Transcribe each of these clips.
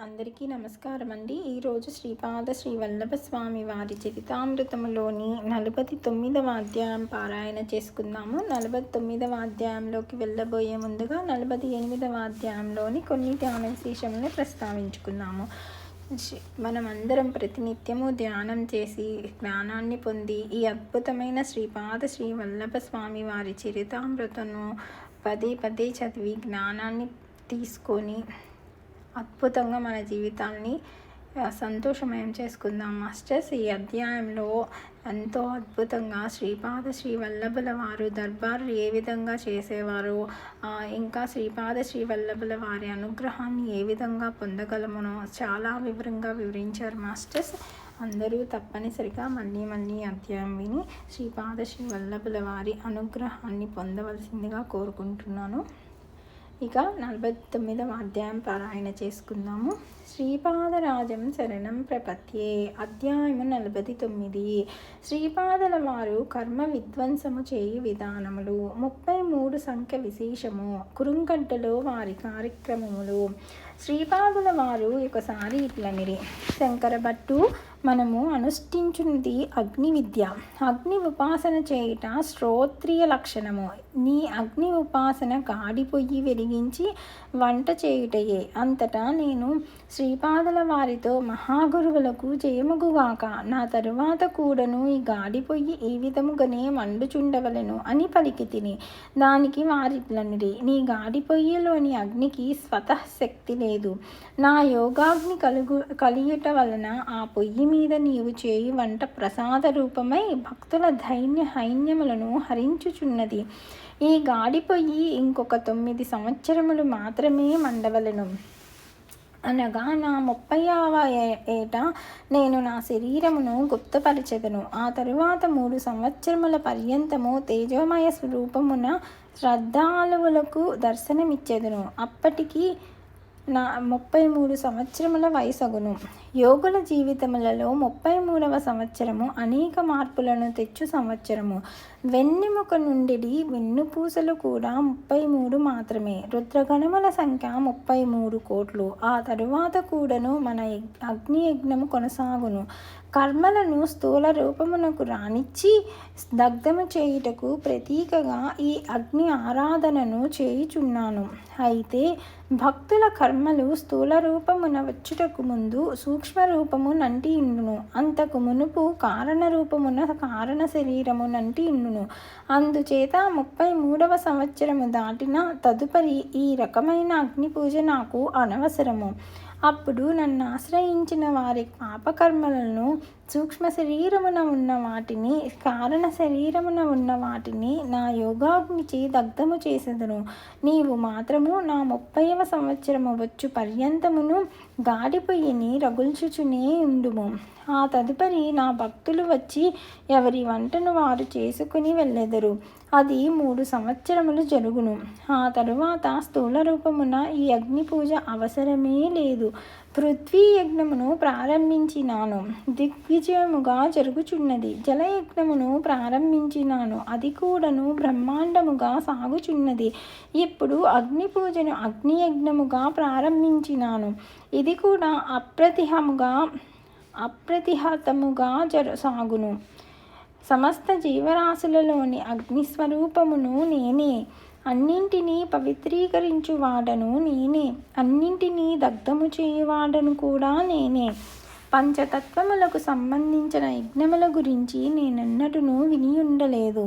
అందరికీ నమస్కారం అండి. ఈరోజు శ్రీపాద శ్రీ వల్లభ స్వామి వారి చరితామృతములోని 49వ అధ్యాయం పారాయణ చేసుకుందాము. 49వ అధ్యాయంలోకి వెళ్ళబోయే ముందుగా 48వ అధ్యాయంలోని కొన్ని ధ్యాన విశేషములను ప్రస్తావించుకుందాము. మనం అందరం ప్రతినిత్యము ధ్యానం చేసి జ్ఞానాన్ని పొంది ఈ అద్భుతమైన శ్రీపాద శ్రీ వల్లభ స్వామి వారి చరితామృతను పదే పదే చదివి జ్ఞానాన్ని తీసుకొని అద్భుతంగా మన జీవితాన్ని సంతోషమయం చేసుకుందాం. మాస్టర్స్, ఈ అధ్యాయంలో ఎంతో అద్భుతంగా శ్రీపాద శ్రీ వల్లభుల వారు దర్బారు ఏ విధంగా చేసేవారు, ఇంకా శ్రీపాద శ్రీ వల్లభుల వారి అనుగ్రహాన్ని ఏ విధంగా పొందగలమునో చాలా వివరంగా వివరించారు మాస్టర్స్. అందరూ తప్పనిసరిగా మళ్ళీ అధ్యాయం విని శ్రీపాద శ్రీ వల్లభుల వారి అనుగ్రహాన్ని పొందవలసిందిగా కోరుకుంటున్నాను. ఇక 49వ అధ్యాయం పారాయణ చేసుకుందాము. శ్రీపాదరాజం శరణం ప్రపత్యే. అధ్యాయము 49. శ్రీపాదల వారు కర్మ విధ్వంసము చేయి విధానములు. 33 సంఖ్య విశేషము. కురుంగడ్డలో వారి కార్యక్రమములు. శ్రీపాదుల వారు ఒకసారి ఇట్లనిరి: శంకర భట్టు, మనము అనుష్ఠించున్నది అగ్ని విద్య. అగ్ని ఉపాసన చేయుట శ్రోత్రియ లక్షణము. నీ అగ్ని ఉపాసన గాడి పొయ్యి వెలిగించి వంట చేయుటయే. అంతటా నేను శ్రీపాదుల వారితో, మహాగురువులకు జయముగుగాక, నా తరువాత కూడాను ఈ గాడి పొయ్యి ఈ విధముగానే మండుచుండవలను అని పలికి తిని. దానికి వారిట్లనిరి: నీ గాడి పొయ్యిలోని అగ్నికి స్వతః శక్తి లేదు. నా యోగాగ్ని కలియుట వలన ఆ పొయ్యి మీద నీవు చేయి వంట ప్రసాద రూపమై భక్తుల హైన్యములను హరించుచున్నది. ఈ గాడి పొయ్యి ఇంకొక 9 సంవత్సరములు మాత్రమే మండవలను. అనగా నా 30వ ఏట నేను నా శరీరమును గుప్తపరిచెదను. ఆ తరువాత 3 సంవత్సరముల పర్యంతము తేజోమయ స్వరూపమున శ్రద్ధాళువులకు దర్శనమిచ్చెదను. అప్పటికి నా 33 సంవత్సరముల వయసగును. యోగుల జీవితములలో 33వ సంవత్సరము అనేక మార్పులను తెచ్చు సంవత్సరము. వెన్నెముక నుండి వెన్నుపూసలు కూడా 33 మాత్రమే. రుద్రగణముల సంఖ్య 33 కోట్లు. ఆ తరువాత కూడాను మన అగ్ని యజ్ఞము కొనసాగును. కర్మలను స్థూల రూపమునకు రానిచ్చి దగ్ధము చేయుటకు ప్రతీకగా ఈ అగ్ని ఆరాధనను చేయుచున్నాను. అయితే భక్తుల కర్మలు స్థూల రూపమున వచ్చుటకు ముందు సూక్ష్మ రూపము నంటి ఇండును. అంతకు మునుపు కారణ రూపమున కారణ శరీరము నంటి ఇండును. అందుచేత 33వ సంవత్సరము దాటిన తదుపరి ఈ రకమైన అగ్ని పూజ నాకు అనవసరము. అప్పుడు నన్ను ఆశ్రయించిన వారి పాపకర్మలను సూక్ష్మ శరీరమున ఉన్న వాటిని, కారణ శరీరమున ఉన్న వాటిని నా యోగాగ్నిచి దగ్ధము చేసేదను. నీవు మాత్రము నా 30వ సంవత్సరము వచ్చు పర్యంతమును గాడిపొయ్యిని రగుల్చుచునే ఉండుము. ఆ తదుపరి నా భక్తులు వచ్చి ఎవరి వంటను వారు చేసుకుని వెళ్ళెదరు. అది 3 సంవత్సరములు జరుగును. ఆ తరువాత స్థూల రూపమున ఈ అగ్ని పూజ అవసరమే లేదు. పృథ్వీ యజ్ఞమును ప్రారంభించినాను, దిగ్విజయముగా జరుగుచున్నది. జలయజ్ఞమును ప్రారంభించినాను, అది కూడాను బ్రహ్మాండముగా సాగుచున్నది. ఇప్పుడు అగ్ని పూజను అగ్నియజ్ఞముగా ప్రారంభించినాను, ఇది కూడా అప్రతిహతముగా సాగును. సమస్త జీవరాశులలోని అగ్నిస్వరూపమును నేనే. అన్నింటినీ పవిత్రీకరించువాడను నేనే. అన్నింటినీ దగ్ధము చేయువాడను కూడా నేనే. పంచతత్వములకు సంబంధించిన యజ్ఞముల గురించి నేనెన్నటూ విని ఉండలేదు.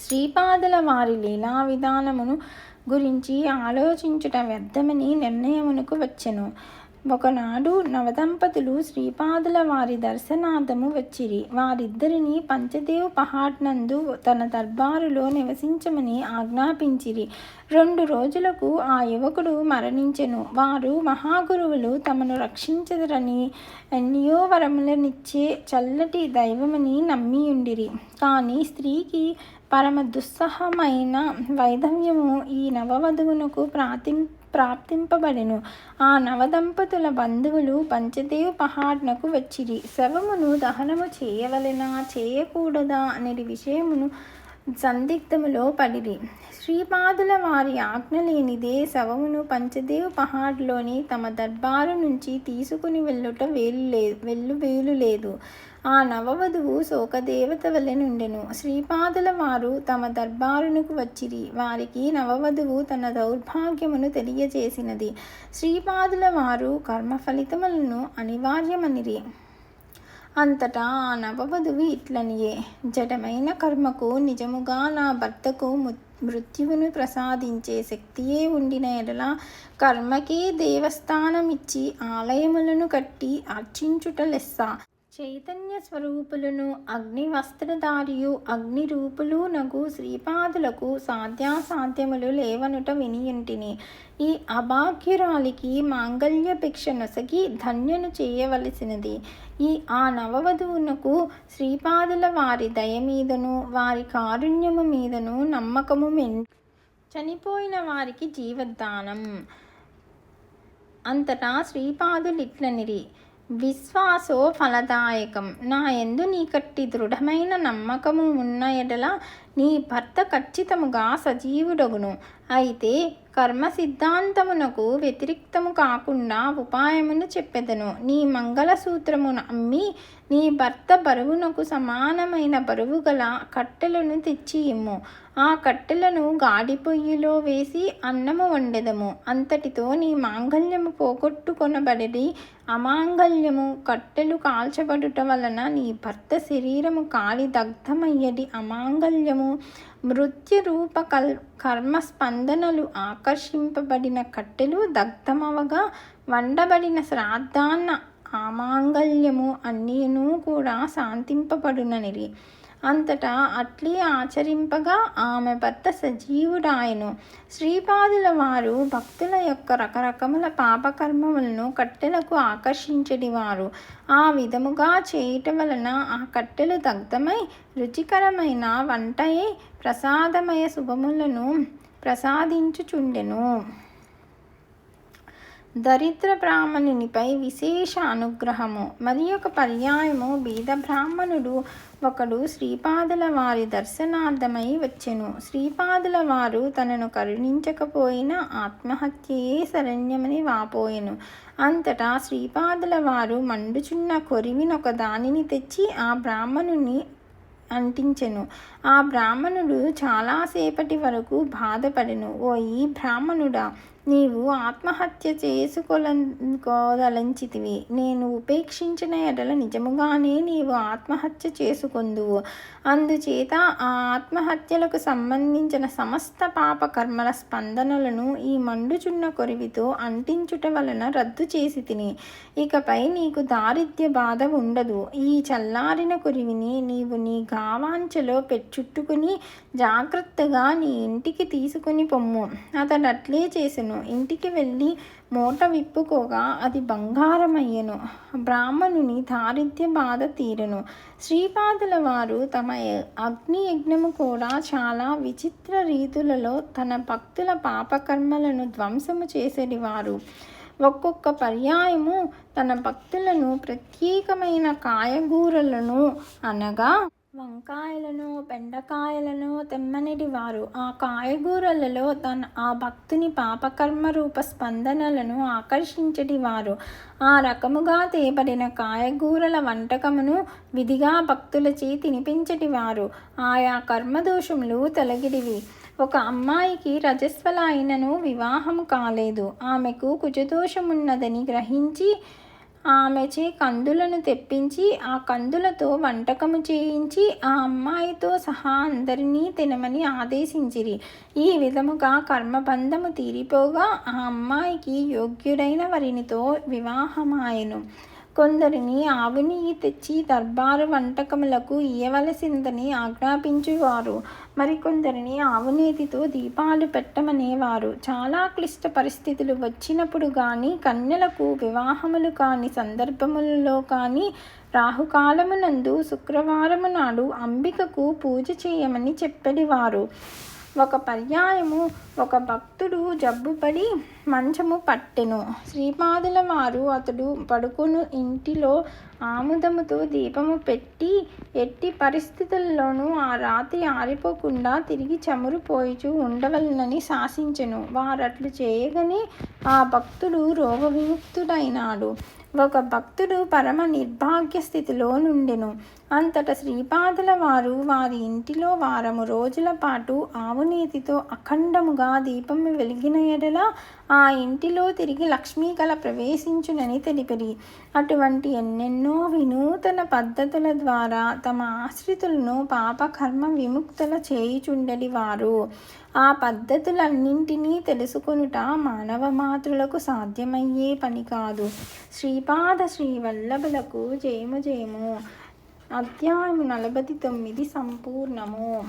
శ్రీపాదుల వారి లీలా విధానమును గురించి ఆలోచించుట వ్యర్థమని నిర్ణయమునకు వచ్చెను. ఒకనాడు నవదంపతులు శ్రీపాదుల వారి దర్శనార్థము వచ్చిరి. వారిద్దరిని పంచదేవ్ పహాడ్ నందు తన దర్బారులో నివసించమని ఆజ్ఞాపించిరి. 2 రోజులకు ఆ యువకుడు మరణించెను. వారు మహాగురువులు తమను రక్షించదరని ఎన్నో వరములనిచ్చే చల్లటి దైవమని నమ్మియుండిరి. కానీ స్త్రీకి పరమ దుస్సహమైన వైధవ్యము ఈ నవవధువునకు ప్రాప్తింపబడెను. ఆ నవదంపతుల బంధువులు పంచదేవ్ పహాడ్నకు వచ్చిరి. శవమును దహనము చేయవలెనా చేయకూడదా అనే విషయమును సందిగ్ధములో పడిరి. శ్రీపాదుల వారి ఆజ్ఞ లేనిదే శవమును పంచదేవ్ పహాడ్లోని తమ దర్బారు నుంచి తీసుకుని వెళ్ళుట వీలు లేదు. ఆ నవవధువు శోకదేవత వలె నుండెను. శ్రీపాదుల వారు తమ దర్బారునకు వచ్చిరి. వారికి నవవధువు తన దౌర్భాగ్యమును తెలియజేసినది. శ్రీపాదుల వారు కర్మఫలితములను అనివార్యమనిరి. అంతటా ఆ నవవధువు ఇట్లనియే, జడమైన కర్మకు నిజముగా నా భర్తకు మృత్యువును ప్రసాదించే శక్తియే ఉండిన ఎడల కర్మకే దేవస్థానమిచ్చి ఆలయములను కట్టి అర్చించుట లెస్స. చైతన్య స్వరూపులను అగ్ని వస్త్రధారియు అగ్ని రూపులు నగు శ్రీపాదులకు సాధ్యాసాధ్యములు లేవనుట వినియుంటిని. ఈ అభాగ్యురాలికి మాంగళ్య భిక్ష నొసగి ధన్యను చేయవలసినది. ఆ నవవధువునకు శ్రీపాదుల వారి దయ మీదను వారి కారుణ్యము మీదను నమ్మకము చనిపోయిన వారికి జీవదానం. అంతటా శ్రీపాదులిట్లనిరి, విశ్వాసో ఫలదాయకం. నా యందు నీకట్టి దృఢమైన నమ్మకము ఉన్న ఎడల నీ భర్త ఖచ్చితముగా సజీవుడగును. అయితే కర్మ సిద్ధాంతమునకు వ్యతిరిక్తము కాకుండా ఉపాయమును చెప్పెదను. నీ మంగళసూత్రమును అమ్మి నీ భర్త బరువునకు సమానమైన బరువు గల కట్టెలను తెచ్చి ఇమ్ము. ఆ కట్టెలను గాడి పొయ్యిలో వేసి అన్నము వండెదము. అంతటితో నీ మాంగళ్యము పోగొట్టుకొనబడి అమాంగళ్యము కట్టెలు కాల్చబడుట వలన నీ భర్త శరీరము కాలి దగ్ధమయ్యడి అమాంగళ్యము మృత్యురూప కర్మస్పందనలు ఆకర్షింపబడిన కట్టెలు దగ్ధమవగా వండబడిన శ్రాద్ధాన్న అమాంగళ్యము అన్నీను కూడా శాంతింపబడుననిరి. అంతటా అట్లే ఆచరింపగా ఆమె భర్త సజీవుడాయను. శ్రీపాదుల వారు భక్తుల యొక్క రకరకముల పాపకర్మములను కట్టెలకు ఆకర్షించడివారు. ఆ విధముగా చేయుట వలన ఆ కట్టెలు దగ్ధమై రుచికరమైన వంటయే ప్రసాదమయ శుభములను ప్రసాదించుచుండెను. దరిద్ర బ్రాహ్మణునిపై విశేష అనుగ్రహము. మరి ఒక పర్యాయము బీద బ్రాహ్మణుడు ఒకడు శ్రీపాదుల వారి దర్శనార్థమై వచ్చెను. శ్రీపాదుల వారు తనను కరుణించకపోయినా ఆత్మహత్యయే శరణ్యమని వాపోయెను. అంతటా శ్రీపాదుల వారు మండుచున్న కొరివినొక దానిని తెచ్చి ఆ బ్రాహ్మణుని అంటించెను. ఆ బ్రాహ్మణుడు చాలాసేపటి వరకు బాధపడెను. ఓ ఈ బ్రాహ్మణుడా, నీవు ఆత్మహత్య చేసుకోదలంచితివి. నేను ఉపేక్షించిన ఎడల నిజముగానే నీవు ఆత్మహత్య చేసుకొందువు. అందుచేత ఆ ఆత్మహత్యలకు సంబంధించిన సమస్త పాపకర్మల స్పందనలను ఈ మండుచున్న కొరివితో అంటించుట వలన రద్దు చేసి తిని. ఇకపై నీకు దారిద్ర్య బాధ ఉండదు. ఈ చల్లారిన కొరివిని నీవు నీ గావాంచలో చుట్టుకుని జాగ్రత్తగా నీ ఇంటికి తీసుకుని పొమ్ము. అతడు అట్లే చేసెను. ఇంటికి వెళ్ళి మూట విప్పుకోగా అది బంగారమయ్యెను. బ్రాహ్మణుని దారిద్ర్య బాధ తీరెను. శ్రీపాదుల వారు తమ అగ్ని యజ్ఞము కూడా చాలా విచిత్ర రీతులలో తన భక్తుల పాపకర్మలను ధ్వంసము చేసేటివారు. ఒక్కొక్క పర్యాయము తన భక్తులను ప్రత్యేకమైన కాయగూరలను అనగా వంకాయలను బెండకాయలను తెమ్మనిడివారు. ఆ కాయగూరలలో ఆ భక్తుని పాపకర్మ రూప స్పందనలను ఆకర్షించడివారు. ఆ రకముగా తేబడిన కాయగూరల వంటకమును విధిగా భక్తులచే తినిపించటివారు. ఆయా కర్మదోషములు తొలగిడివి. ఒక అమ్మాయికి రజస్వల అయినను వివాహం కాలేదు. ఆమెకు కుజదోషమున్నదని గ్రహించి ఆమెచే కందులను తెప్పించి ఆ కందులతో వంటకము చేయించి ఆ అమ్మాయితో సహా అందరినీ తినమని ఆదేశించిరి. ఈ విధముగా కర్మబంధము తీరిపోగా ఆ అమ్మాయికి యోగ్యుడైన వరునితో వివాహమాయెను. కొందరిని ఆవు నెయ్యి తెచ్చి దర్బారు వంటకములకు ఇయ్యవలసిందని ఆజ్ఞాపించువారు. మరికొందరిని ఆవు నేతితో దీపాలు పెట్టమనేవారు. చాలా క్లిష్ట పరిస్థితులు వచ్చినప్పుడు కానీ, కన్యలకు వివాహములు కాని సందర్భములలో కానీ రాహుకాలమునందు శుక్రవారము నాడు అంబికకు పూజ చేయమని చెప్పేవారు. ఒక పర్యాయము ఒక భక్తుడు జబ్బుపడి మంచము పట్టెను. శ్రీపాదుల వారు అతడు పడుకొను ఇంటిలో ఆముదముతో దీపము పెట్టి ఎట్టి పరిస్థితుల్లోనూ ఆ రాత్రి ఆరిపోకుండా తిరిగి చమురు పోయిచూ ఉండవలనని శాసించెను. వారట్లు చేయగానే ఆ భక్తుడు రోగ విముక్తుడైనాడు. ఒక భక్తుడు పరమ నిర్భాగ్య స్థితిలో నుండెను. అంతటా శ్రీపాదుల వారు వారి ఇంటిలో వారము రోజుల పాటు ఆవునేతితో అఖండముగా దీపము వెలిగిన ఎడల ఆ ఇంటిలో తిరిగి లక్ష్మీకళ ప్రవేశించునని తెలిపిరి. అటువంటి ఎన్నెన్నో వినూతన పద్ధతుల ద్వారా తమ ఆశ్రితులను పాపకర్మ విముక్తుల చేయుచుండెడి వారు. ఆ పద్ధతులన్నింటినీ తెలుసుకొనుట మానవ మాతృలకు సాధ్యమయ్యే పని కాదు. శ్రీపాద శ్రీవల్లభులకు జయము జయము. అధ్యాయము 49 సంపూర్ణము.